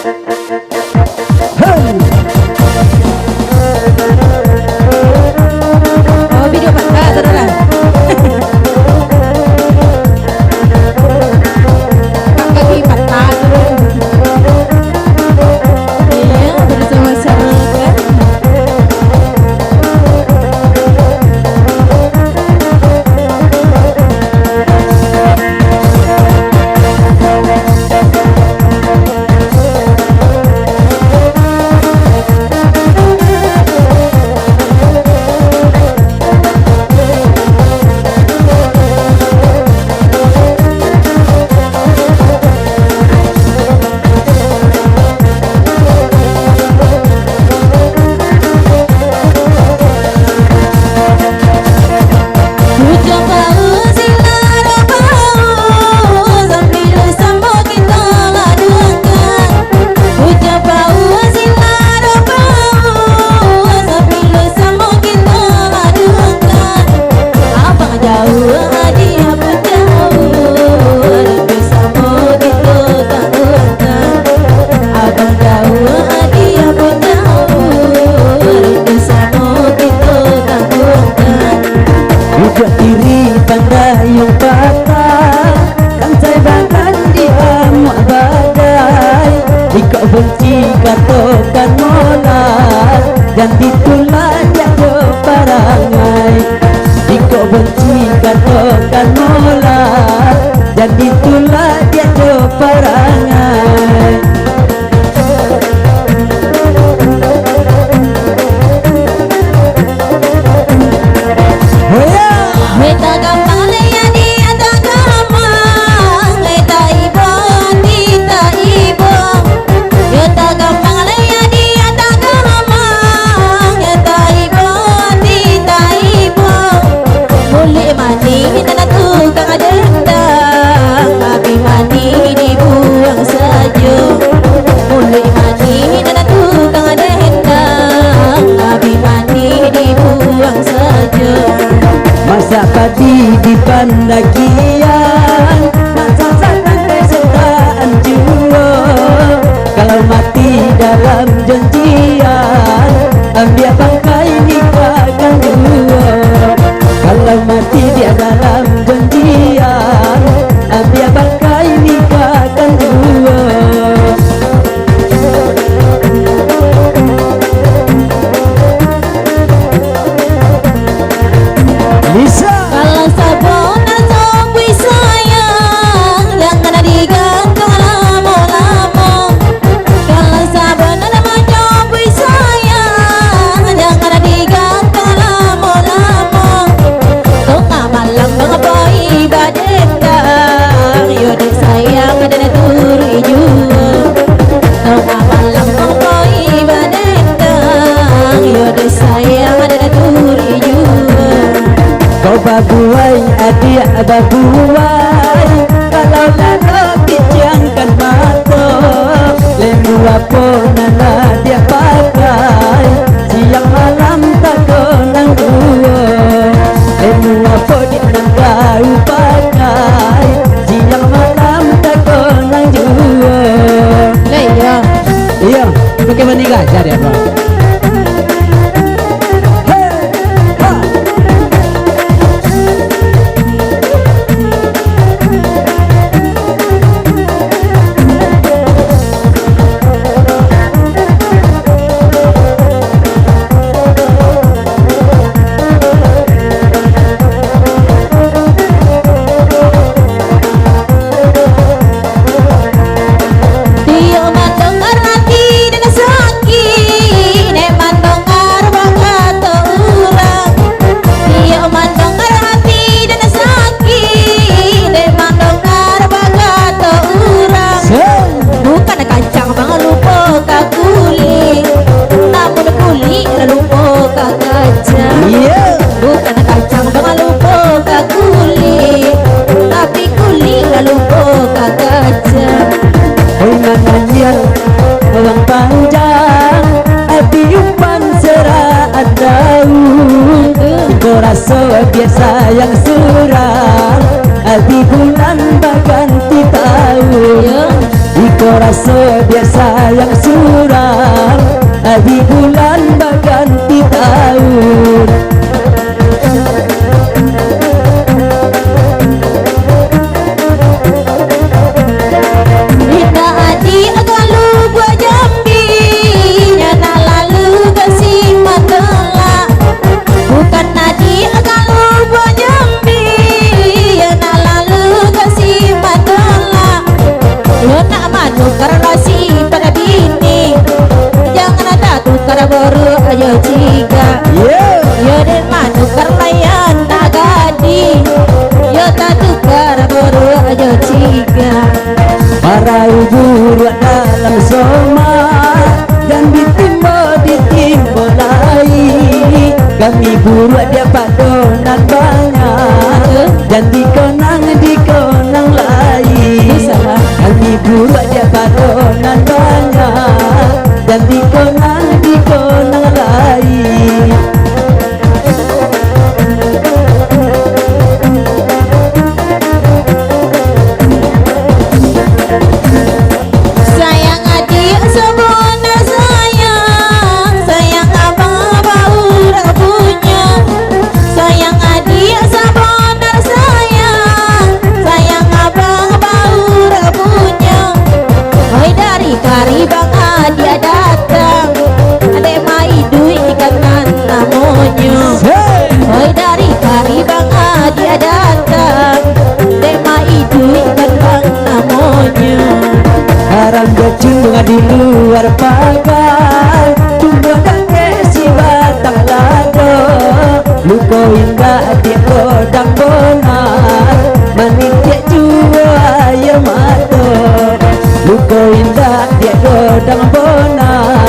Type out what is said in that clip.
Oh, video patah saudara. Kaki patah dulu. Iya, bersama serangga. Benci katokan mola dan ditulah jatuh parangai. Jika benci katokan mola dan ditulah jatuh parangai. Oh ya, Meta gampang leya dia tak gampang. Meta ibu kita ibu. Yo tak gampang leya dia tak gampang. Yo tak ibu kita ibu. Boleh mandi kita tukang dendang. Tapi mandi dibuang saja. Boleh mandi kita tukang dendang. Tapi mandi dibuang saja. masa padi di pandakian, masa santai setaan jiwa. Kalau mati dalam janjian, ambil bangkai nikahkan dua. Kalau mati dia dalam janjian, ambil bangkai nikahkan dua. Lisa, Kalau sabun atau bui sayang, jangan digantung lama-lama. Kalau sabun ada macam bui sayang, jangan digantung lama-lama. Tengah malam mengapai badendang, yodek sayang ada turi juga. Tengah malam mengapai badendang, yodek sayang ada turi juga. kau babuai adik babuai, kalau lalu pijangkan mata. Lemu apa nana dia pakai, siang malam tak kenang dua. Lemu apa dia nak kau pakai, siang malam tak kenang dua. Lah iya. Iya, bagaimana gajah dia bang? Dia mendengar hati dan sakit, dia mendengar kata orang. Dia mendengar hati dan sakit, dia mendengar kata orang. Bukan kacang bang lupa kak kulit, namun kulit lupa kak kacang. Iya. Bukan kacang bang lupa kak kulit, tapi kulit lupa kak kacang. Oh namanya orang panjang, hati umpan seraan daun. Kau rasa biasa yang suram, hati bulan baganti tahun. Kau rasa biasa yang suram di bulan berganti tahun. Inda adi agalu gua jambi nyana lalu kasih matela bukan nadi agalu gua jambi nyana lalu kasih matela lo nak manu karena si pada bini jangan ada tukar baru aja ciga yo den manu karlayan nagadi yo tak tukar baru aja ciga. Para ibu dalam soma dan ditimbo lai kami buruh dia padonan banyak dan dikonang lai kami buruh dia padonan banyak dan dikonang lai. Sayang adik sebenar sayang, sayang abang bau punya. Sayang adik sebenar sayang, sayang abang bau punya. Hoi dari kari bang adik datang, adek mai duit ikan namanya. Hoi dari kari bang adik datang, adek mai duit ikan namanya. Haram bercunga di luar pagar, cuma kakek si batang lado. Luko indah dia kodang bonar, manik dia jua air mata. Luko indah dia kodang bonar,